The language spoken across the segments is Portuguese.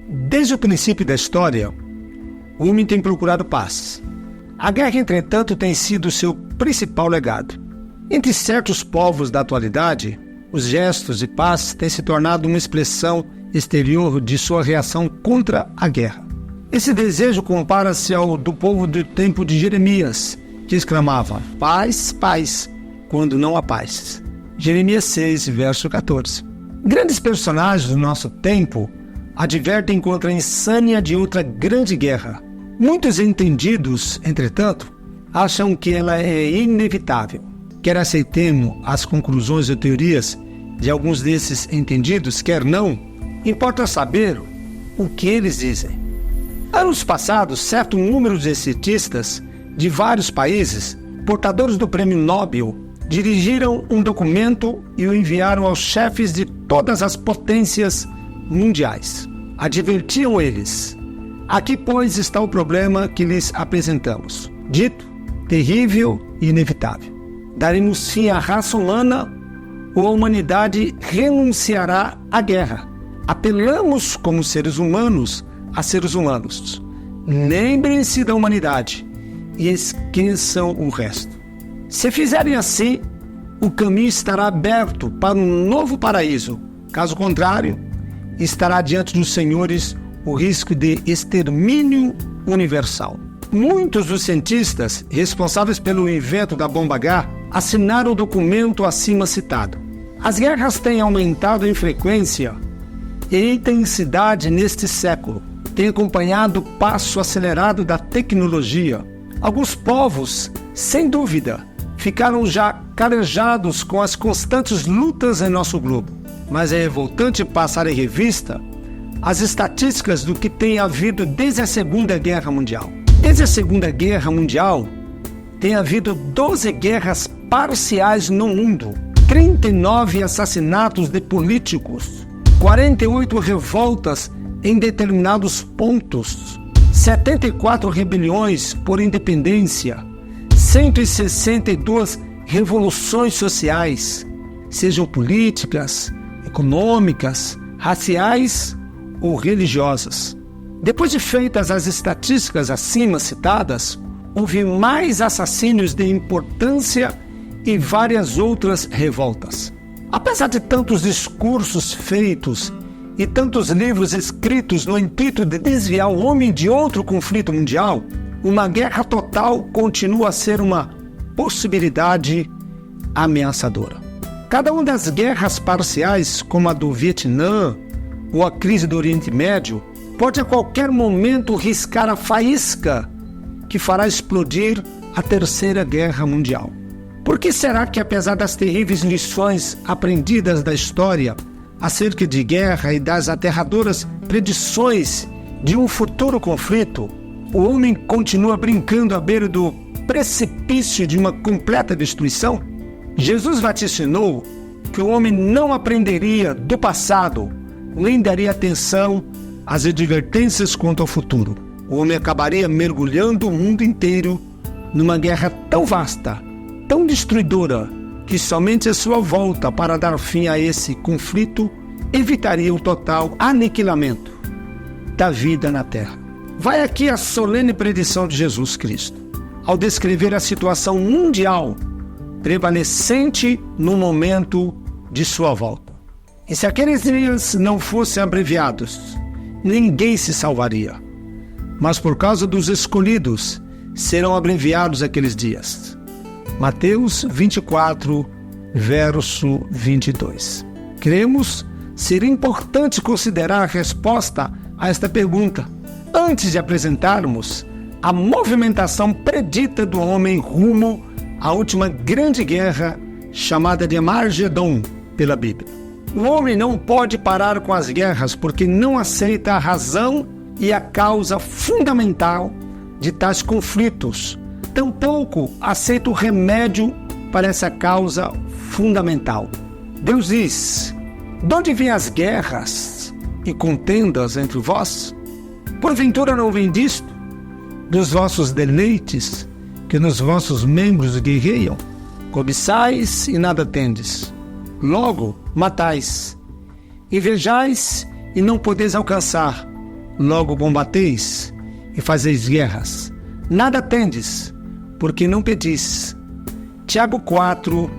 Desde o princípio da história, o homem tem procurado paz. A guerra, entretanto, tem sido seu principal legado. Entre certos povos da atualidade, os gestos de paz têm se tornado uma expressão exterior de sua reação contra a guerra. Esse desejo compara-se ao do povo do tempo de Jeremias, que exclamava: paz, paz, quando não há paz. Jeremias 6, verso 14. Grandes personagens do nosso tempo advertem contra a insânia de outra grande guerra. Muitos entendidos, entretanto, acham que ela é inevitável. Quer aceitemos as conclusões e teorias de alguns desses entendidos, quer não, importa saber o que eles dizem. Anos passados, certo número de cientistas de vários países, portadores do Prêmio Nobel, dirigiram um documento e o enviaram aos chefes de todas as potências mundiais. Advertiam eles: aqui, pois, está o problema que lhes apresentamos. Dito, terrível e inevitável. Daremos fim à raça humana ou a humanidade renunciará à guerra. Apelamos como seres humanos a seres humanos. Lembrem-se da humanidade e esqueçam o resto. Se fizerem assim, o caminho estará aberto para um novo paraíso. Caso contrário, estará diante dos senhores o risco de extermínio universal. Muitos dos cientistas responsáveis pelo invento da bomba H assinaram o documento acima citado. As guerras têm aumentado em frequência e intensidade neste século. Tem acompanhado o passo acelerado da tecnologia. Alguns povos, sem dúvida, ficaram já calejados com as constantes lutas em nosso globo. Mas é revoltante passar em revista as estatísticas do que tem havido desde a Segunda Guerra Mundial. Desde a Segunda Guerra Mundial, tem havido 12 guerras parciais no mundo, 39 assassinatos de políticos, 48 revoltas em determinados pontos, 74 rebeliões por independência, 162 revoluções sociais, sejam políticas, econômicas, raciais ou religiosas. Depois de feitas as estatísticas acima citadas, houve mais assassínios de importância e várias outras revoltas. Apesar de tantos discursos feitos e tantos livros escritos no intuito de desviar o homem de outro conflito mundial, uma guerra total continua a ser uma possibilidade ameaçadora. Cada uma das guerras parciais, como a do Vietnã ou a crise do Oriente Médio, pode a qualquer momento riscar a faísca que fará explodir a Terceira Guerra Mundial. Por que será que, apesar das terríveis lições aprendidas da história acerca de guerra e das aterradoras predições de um futuro conflito, o homem continua brincando à beira do precipício de uma completa destruição? Jesus vaticinou que o homem não aprenderia do passado, nem daria atenção às advertências quanto ao futuro. O homem acabaria mergulhando o mundo inteiro numa guerra tão vasta, tão destruidora, que somente a sua volta para dar fim a esse conflito evitaria o total aniquilamento da vida na Terra. Vai aqui a solene predição de Jesus Cristo, ao descrever a situação mundial prevalecente no momento de sua volta. E se aqueles dias não fossem abreviados, ninguém se salvaria. Mas por causa dos escolhidos, serão abreviados aqueles dias. Mateus 24, verso 22. Cremos ser importante considerar a resposta a esta pergunta, antes de apresentarmos a movimentação predita do homem rumo à última grande guerra, chamada de Armagedon pela Bíblia. O homem não pode parar com as guerras porque não aceita a razão e a causa fundamental de tais conflitos. Tampouco aceita o remédio para essa causa fundamental. Deus diz: de onde vêm as guerras e contendas entre vós? Porventura não vem disto? Dos vossos deleites, que nos vossos membros guerreiam? Cobiçais e nada tendes. Logo matais. Invejais e não podeis alcançar. logo combateis e fazeis guerras. Nada tendes, porque não pedis. Tiago 4,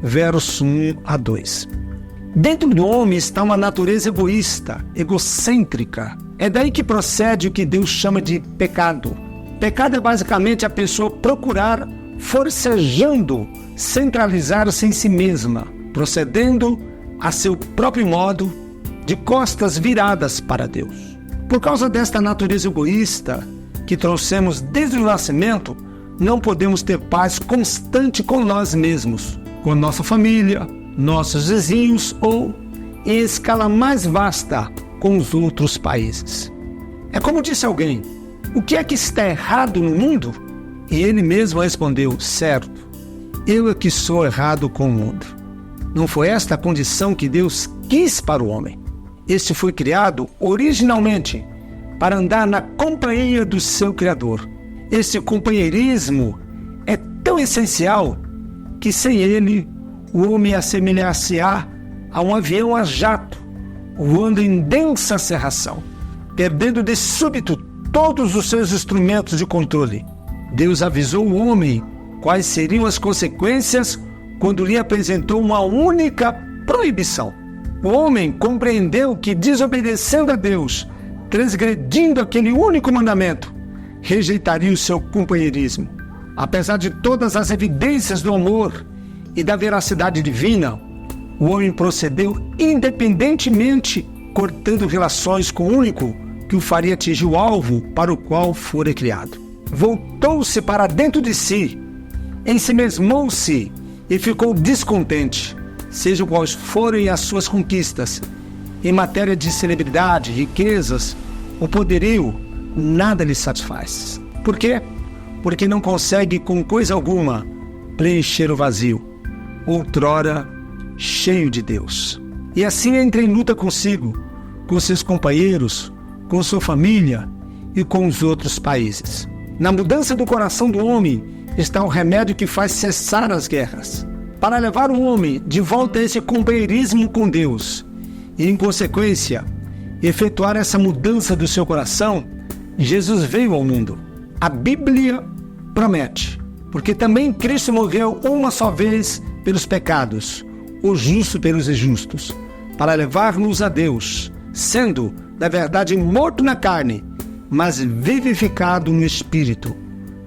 verso 1 a 2. Dentro do homem está uma natureza egoísta, egocêntrica. É daí que procede o que Deus chama de pecado. Pecado é basicamente a pessoa procurar, forcejando, centralizar-se em si mesma, procedendo a seu próprio modo, de costas viradas para Deus. Por causa desta natureza egoísta que trouxemos desde o nascimento, não podemos ter paz constante com nós mesmos, com nossa família, nossos vizinhos ou, em escala mais vasta, com os outros países. É como disse alguém: o que é que está errado no mundo? E ele mesmo respondeu: certo, eu é que sou errado com o mundo. Não foi esta a condição que Deus quis para o homem. Este foi criado originalmente para andar na companhia do seu Criador. Este companheirismo é tão essencial que sem ele o homem assemelhar-se-á a um avião a jato, voando em densa cerração, perdendo de súbito todos os seus instrumentos de controle. Deus avisou o homem quais seriam as consequências quando lhe apresentou uma única proibição. O homem compreendeu que, desobedecendo a Deus, transgredindo aquele único mandamento, rejeitaria o seu companheirismo. Apesar de todas as evidências do amor e da veracidade divina, o homem procedeu independentemente, cortando relações com o único que o faria atingir o alvo para o qual fora criado. Voltou-se para dentro de si, ensimesmou-se e ficou descontente, sejam quais forem as suas conquistas. Em matéria de celebridade, riquezas ou poderio, nada lhe satisfaz. Por quê? Porque não consegue com coisa alguma preencher o vazio, outrora cheio de Deus. E assim entra em luta consigo, com seus companheiros, com sua família e com os outros países. Na mudança do coração do homem está o remédio que faz cessar as guerras. Para levar o homem de volta a esse companheirismo com Deus e, em consequência, efetuar essa mudança do seu coração, Jesus veio ao mundo. A Bíblia promete, porque também Cristo morreu uma só vez pelos pecados, o justo pelos injustos, para levar-nos a Deus, sendo, na verdade, morto na carne, mas vivificado no Espírito.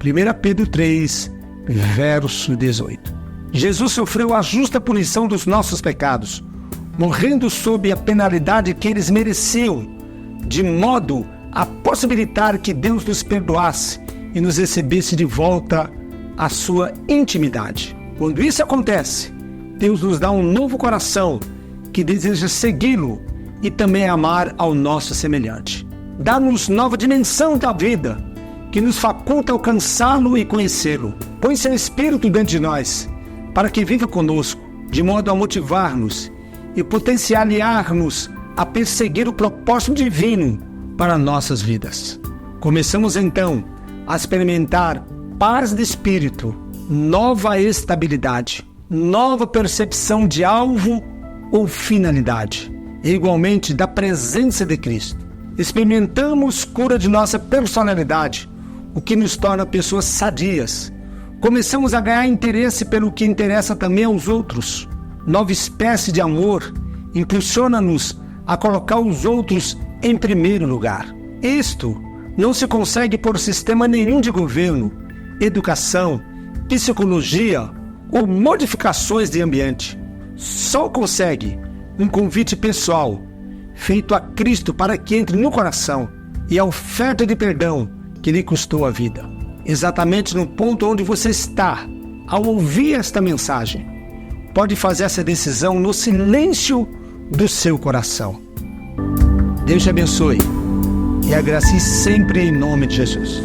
1 Pedro 3, verso 18. Jesus sofreu a justa punição dos nossos pecados, morrendo sob a penalidade que eles mereciam, de modo a possibilitar que Deus nos perdoasse e nos recebesse de volta à sua intimidade. Quando isso acontece, Deus nos dá um novo coração que deseja segui-lo e também amar ao nosso semelhante. Dá-nos nova dimensão da vida, que nos faculta alcançá-lo e conhecê-lo. Põe seu Espírito dentro de nós, para que viva conosco, de modo a motivar-nos e potencializar-nos a perseguir o propósito divino para nossas vidas. Começamos então a experimentar paz de espírito, nova estabilidade, nova percepção de alvo ou finalidade, e igualmente da presença de Cristo. Experimentamos cura de nossa personalidade, o que nos torna pessoas sadias. Começamos a ganhar interesse pelo que interessa também aos outros. Nova espécie de amor impulsiona-nos a colocar os outros em primeiro lugar. Isto não se consegue por sistema nenhum de governo, educação, psicologia ou modificações de ambiente. Só consegue um convite pessoal, feito a Cristo para que entre no coração, e a oferta de perdão que lhe custou a vida. Exatamente no ponto onde você está, ao ouvir esta mensagem, pode fazer essa decisão no silêncio do seu coração. Deus te abençoe e agracie sempre em nome de Jesus.